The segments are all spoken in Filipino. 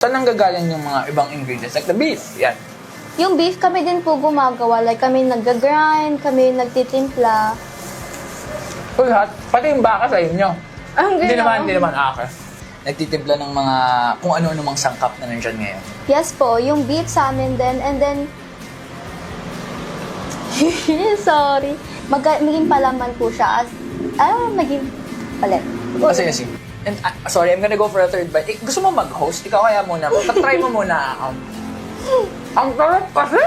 Saan nanggagaling yung mga ibang ingredients? Like the beef, yan. Yung beef, kami din po gumagawa. Like, kami nag-grind, kami nagtitimpla. So lahat, pati yung baka sa inyo. Hindi naman, okay. Nagtitimpla ng mga kung ano-ano mang sangkap na nandyan ngayon. Yes po, yung beef sa amin din. And then, sorry. Maging palaman po siya. Maging palit. Kasi. And sorry, I'm gonna go for a third bite. Gusto mo mag-host? Ikaw kaya muna. Try mo muna ako. Ang sarap kasi!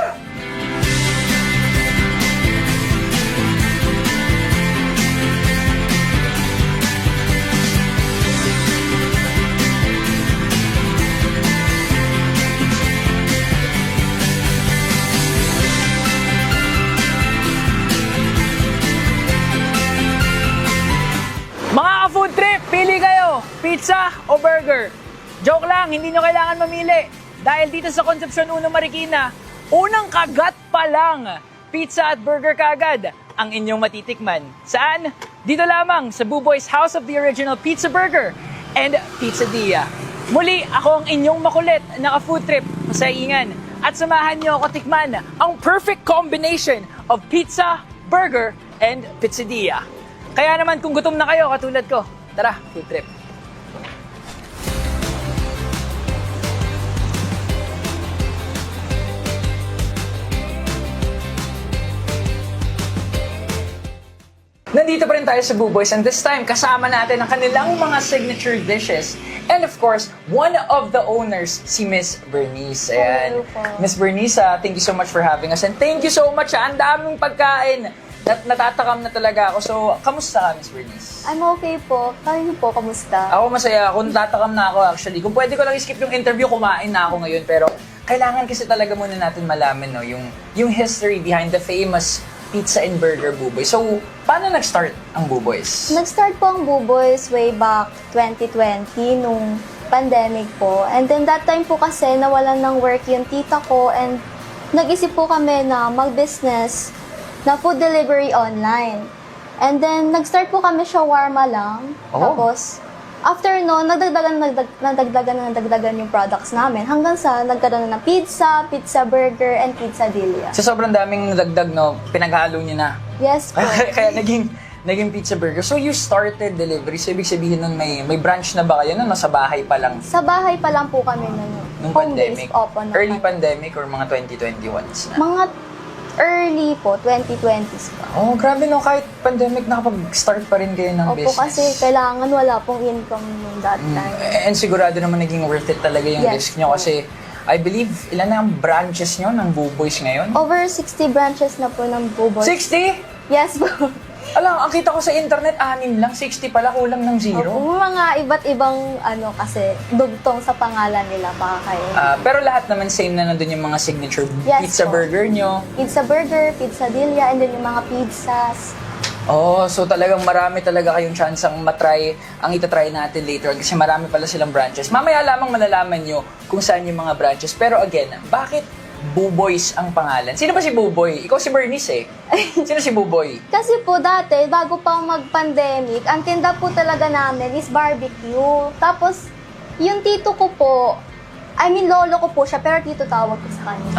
Mga ka-food trip, pili kayo! Pizza o burger? Joke lang, hindi nyo kailangan mamili. Dahil dito sa Concepcion 1 Marikina, unang kagat pa lang, pizza at burger kaagad ang inyong matitikman. Saan? Dito lamang sa Buboy's House of the Original Pizza Burger and Pizzadia. Muli, ako ang inyong makulit na ka-food trip, masaingan. At samahan nyo ako tikman ang perfect combination of pizza, burger, and Pizzadia. Kaya naman kung gutom na kayo katulad ko, tara, food trip. Nandito pa rin tayo sa Buboy's and this time kasama natin ang kanilang mga signature dishes. And of course, one of the owners, si Miss Bernice. Ayan. Miss Bernice, thank you so much for having us. And thank you so much, ang daming pagkain. Natatakam na talaga ako. So, kamusta ka, Miss Bernice? I'm okay po. Kayo po, kamusta? Ako masaya ako. Natatakam na ako actually. Kung pwede ko lang i-skip yung interview, kumain na ako ngayon. Pero kailangan kasi talaga muna natin malaman no, yung history behind the famous pizza and burger Buboy. So, paano nag-start ang Buboy's? Nag-start po ang Buboy's way back 2020 nung pandemic po. And then that time po kasi nawalan ng work yung tita ko and nag-isip po kami na mag-business na food delivery online. And then, nag-start po kami shawarma lang. Oh. Tapos, after no, nagdagdagan yung products namin hanggang sa nagkaroon na ng pizza, pizza burger, and pizzadilla. So, sobrang daming nadagdag, no? Pinaghalo niyo na. Yes po. Kaya naging pizza burger. So, you started delivery. So, ibig sabihin nun, may branch na ba kayo nun? Nasa bahay pa lang? Sa bahay pa lang po kami Nung home-based. pandemic? Opo, Early pandemic or mga 2021s na? Mga early po, 2020s pa. Oh, grabe no. Kahit pandemic, nakapag-start pa rin kayo ng Opo, business. kasi kailangan wala pong income nung that time. And sigurado naman naging worth it talaga yung Yes risk nyo po. kasi I believe, ilan na ang branches nyo ng Buboy's ngayon? Over 60 branches na po ng Buboy. 60? Yes po. Alam, ang kita ko sa internet, 6 lang. 60 pala, kulang ng zero. Opo, mga iba't ibang kasi dugtong sa pangalan nila baka kayo. Pero lahat naman same na nandun yung mga signature Yes pizza po. burger nyo. Pizza burger, pizzadilla, and then yung mga pizzas. Oh, so talagang marami talaga kayong chance ang matry, ang itatry natin later on kasi marami pala silang branches. Mamaya lamang malalaman nyo kung saan yung mga branches. Pero again, bakit Buboy's ang pangalan? Sino ba si Buboy? Ikaw si Bernice eh. Sino si Buboy? Kasi po dati, bago pa mag-pandemic, ang tinda po talaga namin is barbecue. Tapos, yung tito ko po, lolo ko po siya, pero tito tawag ko sa kanya.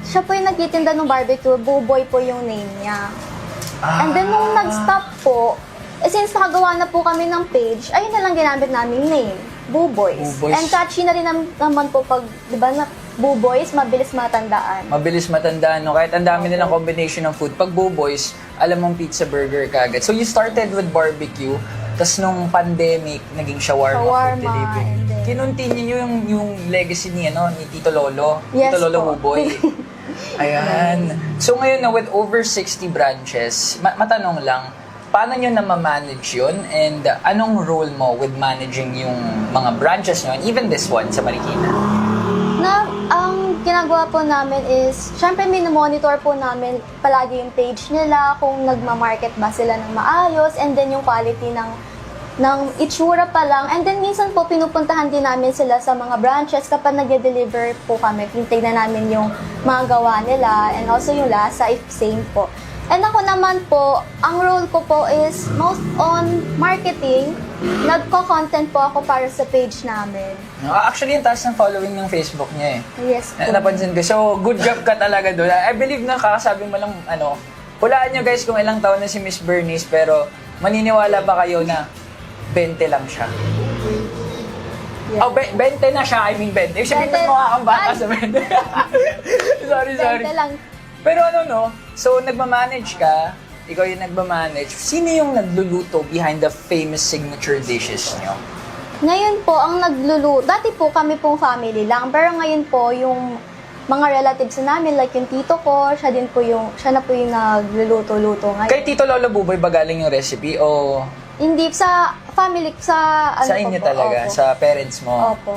Siya po yung nagtitinda ng barbecue, Buboy po yung name niya. And then, nung nag-stop po, since nakagawa na po kami ng page, ayun na lang ginamit namin name, Buboy's. Buboy's. And catchy na rin naman po pag, di ba, Buboy's, mabilis matandaan. Mabilis matandaan, no? Kahit ang dami nilang combination ng food. Pag Buboy's, alam mong pizza burger kagad. So, you started with barbecue, tas nung pandemic, naging shawarma food delivery. And then, Kinontinue nyo yung legacy ni Tito Lolo. Yes Tito Lolo po. Buboy. Ayan. So, ngayon na with over 60 branches, matanong lang, paano nyo na-manage yun? And anong role mo with managing yung mga branches nyo? And even this one sa Marikina? Ang ginagawa po namin is, syempre monitor po namin palagi yung page nila, kung nagma-market ba sila ng maayos, and then yung quality ng itsura pa lang. And then minsan po pinupuntahan din namin sila sa mga branches kapag nag-deliver po kami. Tingnan namin yung mga gawa nila and also yung lasa if same po. And ako naman po, ang role ko po is most on marketing. Nagko-content po ako para sa page namin. No, actually, yung taas ng following ng Facebook niya eh. Yes po. Napansin ko. So, good job ka talaga doon. I believe na kakasabi mo lang, hulaan nyo guys kung ilang taon na si Miss Bernice, pero maniniwala ba kayo na 20 lang siya? Yeah. Oh, 20 na siya. I mean, 20. Sabihin mo mukha kang bata sa 20. sorry. 20 lang. Pero so nagmamanage ka, ikaw yung nagmamanage. Sino yung nagluluto behind the famous signature dishes nyo? Ngayon po, ang nagluluto, dati po kami pong family lang, pero ngayon po, yung mga relatives namin, like yung tito ko, siya na po yung nagluluto-luto ngayon. Kay Tito Lolo Buboy ba galing yung recipe o Hindi, sa family, sa sa inyo po, talaga, opo. sa parents mo? Opo.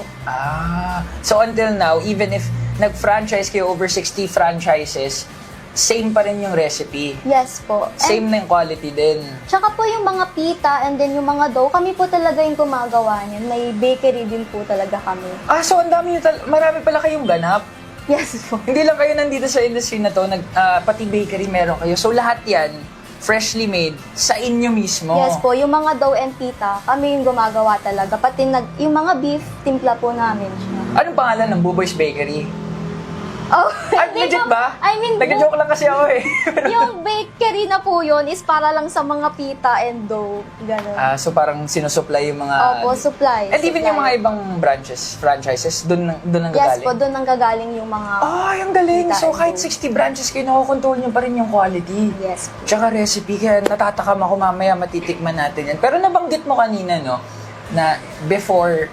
So until now, even if nag-franchise kayo over 60 franchises, same pa rin yung recipe. Yes po. Same na yung quality din. Tsaka po yung mga pita and then yung mga dough, kami po talaga yung gumagawa niyan. May bakery din po talaga kami. So ang dami marami pala kayong ganap. Yes po. Hindi lang kayo nandito sa industry na to, pati bakery meron kayo. So lahat yan, freshly made, sa inyo mismo. Yes po, yung mga dough and pita, kami yung gumagawa talaga. Pati yung mga beef, timpla po namin siya. Anong pangalan ng Buboy's Bakery? Oh, Legit ba? I mean, nag-joke lang kasi ako eh. yung bakery na po yun is para lang sa mga pita and dough. Ganun. So parang sinusupply yung mga... Opo, supply. And even yung mga ibang franchises, doon ang gagaling? Yes po, doon ang gagaling yung mga... Ay, ang galing! pita So and kahit dough. 60 branches kayo, nakukontrol nyo pa rin yung quality. Yes po. Tsaka recipe, kaya natatakam ako mamaya matitikman natin yan. Pero nabanggit mo kanina, no, na before,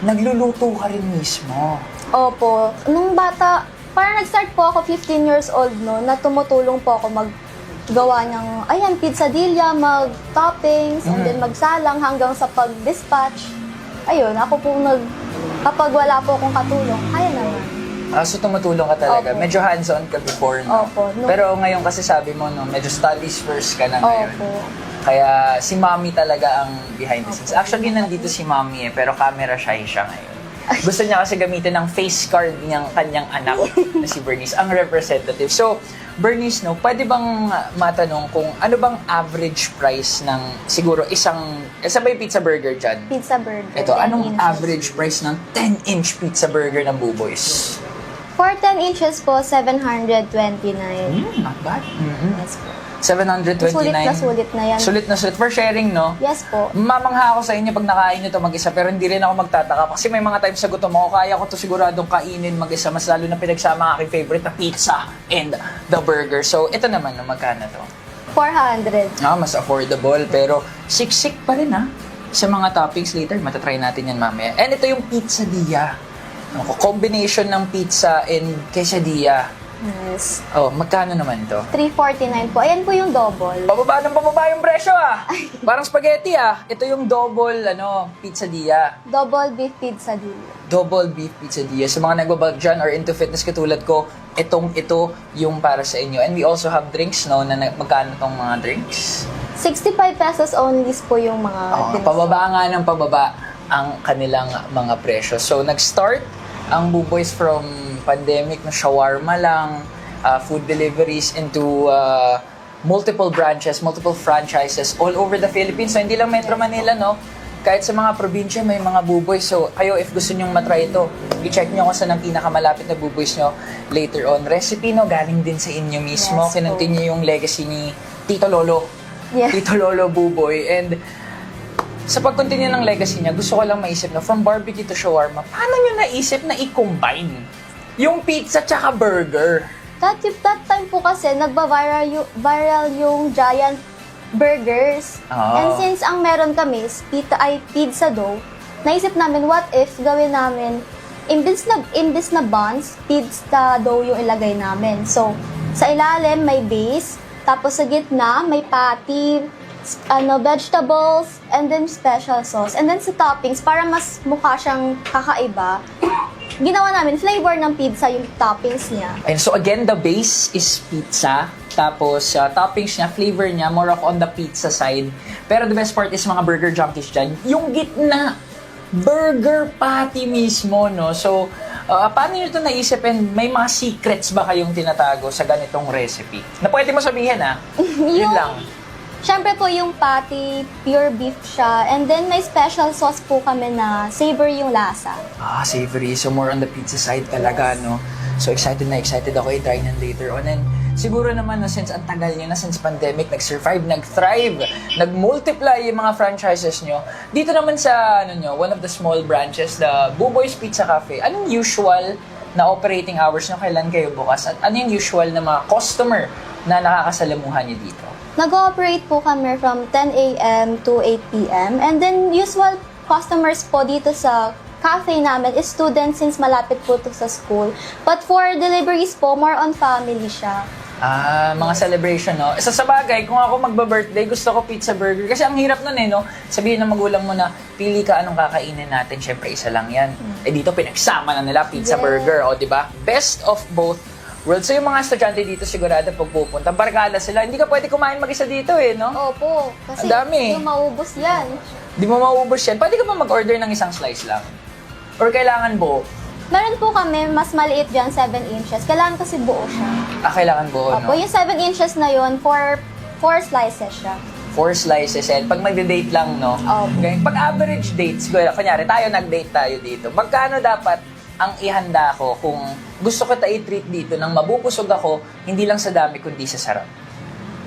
nagluluto ka rin mismo. Opo. Nung bata, parang nag-start po ako 15 years old, no, na tumutulong po ako maggawa ng, pizzadilla, mag-toppings, and then magsalang hanggang sa pag-dispatch. Ayun, ako po kapag wala po akong katulong, kaya naman. So tumutulong ka talaga. Opo. Medyo hands-on ka before, no? Opo. Pero ngayon kasi sabi mo, no, medyo studies first ka na ngayon. Opo. Kaya si Mommy talaga ang behind the scenes. Actually, nandito si Mommy pero camera shy siya ngayon. Gusto niya kasi gamitin ng face card niyang kanyang anak na si Bernice, ang representative. So, Bernice, no, pwede bang matanong kung ano bang average price ng siguro sabay pizza burger dyan? Pizza burger. Ito, 10 anong inches. average price ng 10-inch pizza burger ng Buboy's? For 10 inches po, 729. Not bad. Yes po. 729. Sulit na yan. Sulit na sulit. For sharing, no? Yes po. Mamangha ako sa inyo pag nakain nyo to mag-isa, pero hindi rin ako magtataka. Kasi may mga times sa gutom ako, kaya ko to siguradong kainin mag-isa, mas lalo na pinagsama ang aking favorite na pizza and the burger. So, ito naman, no, magkano to? 400. Mas affordable, pero siksik pa rin, sa mga toppings later. Matatry natin yan mamaya. And ito yung pizzadilla. Combination ng pizza and quesadilla. Yes. Magkano naman to? 349 po. Ayan po yung double. Pababa yung presyo Parang spaghetti Ito yung double pizzadilla. Double beef pizza deal. Double beef pizzadilla. Sa mga nagbabag dyan or into fitness katulad ko, ito yung para sa inyo. And we also have drinks, no? Magkano tong mga drinks? 65 pesos only po yung mga drinks. Pababa nga ng pababa ang kanilang mga presyo. So, nag-start ang Buboy's from pandemic na shawarma lang, food deliveries into multiple branches, multiple franchises all over the Philippines. So, hindi lang Metro Manila, no? Kahit sa mga probinsya, may mga Buboy's. So, kayo, if gusto nyong matry ito, i-check nyo kung saan ang pinakamalapit na Buboy's nyo later on. Recipe, no? Galing din sa inyo mismo. Yes, Kinontinue yung legacy ni Tito Lolo. Yes. Tito Lolo Buboy. And sa pag-continue ng legacy niya, gusto ko lang maisip na from barbecue to shawarma, paano nyo naisip na i-combine yung pizza tsaka burger? That time po kasi, viral yung giant burgers. And since ang meron kami is pizza dough, naisip namin, what if gawin namin, imbis na buns, pizza dough yung ilagay namin. So, sa ilalim may base, tapos sa gitna may patty, vegetables, and then special sauce. And then sa toppings, para mas mukha siyang kakaiba, ginawa namin flavor ng pizza yung toppings niya. And so again, the base is pizza. Tapos toppings niya, flavor niya, more of on the pizza side. Pero the best part is mga burger junkies dyan, yung gitna, burger patty mismo, no? So, paano nyo ito naisip and may mga secrets ba kayong tinatago sa ganitong recipe? Na pwede mo sabihin, Yun lang. Siyempre po yung patty, pure beef siya. And then may special sauce po kami na savory yung lasa. Savory. So more on the pizza side talaga, no? So excited ako i-try nan later on. And siguro naman, no, since ang tagal nyo na, since pandemic, nag-survive, nag-thrive, nag-multiply yung mga franchises nyo. Dito naman sa, one of the small branches, the Buboy's Pizza Cafe, anong usual na operating hours nyo? Kailan kayo bukas? At ano yung usual na mga customer na nakakasalamuhan nyo dito? Nag-ooperate po kami from 10 a.m. to 8 p.m. And then usual customers po dito sa cafe namin is students since malapit po to sa school. But for deliveries po, more on family siya. Mga celebration, no? Sa sabagay, kung ako magba-birthday, gusto ko pizza burger. Kasi ang hirap nun no? Sabihin ng magulang mo na, pili ka anong kakainin natin. Siyempre, isa lang yan. Dito, pinagsama na nila, pizza burger, di ba? Best of both worlds. So, yung mga estudyante dito, sigurado pag pupunta, barkada sila. Hindi ka pwede kumain mag-isa dito, no? Opo. Kasi ang dami. yung maubos yan. Di mo mauubos yan. Pwede ka ba mag-order ng isang slice lang? Or kailangan buo? Meron po kami, mas maliit dyan, 7 inches. Kailangan kasi buo siya. Kailangan buo, Opo, yung 7 inches na yun, 4 slices siya. 4 slices, and pag magde-date lang, no? Okay. Pag average dates, kunyari, nag-date tayo dito, magkano dapat ang ihanda ko kung gusto ko i-treat dito nang mabubusog ako, hindi lang sa dami, kundi sa sarap?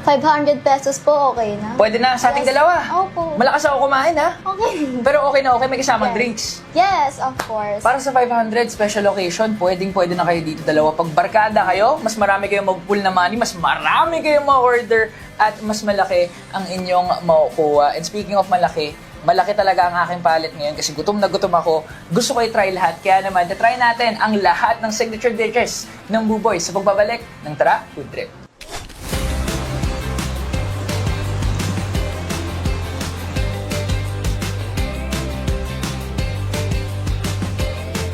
500 pesos po, okay na. Pwede na sa ating dalawa. Opo. Malakas ako kumain, ha? Okay. Pero okay na okay, may kasamang Yes. drinks. Yes, of course. Para sa 500 special occasion, pwede na kayo dito dalawa. Pag barkada kayo, mas marami kayong mag-pull na money, mas marami kayong ma-order, at mas malaki ang inyong makukuha. And speaking of malaki talaga ang aking palate ngayon kasi gutom na gutom ako. Gusto ko i-try lahat. Kaya naman, try natin ang lahat ng signature dishes ng Buboy sa pagbabalik ng Tara Food Trip.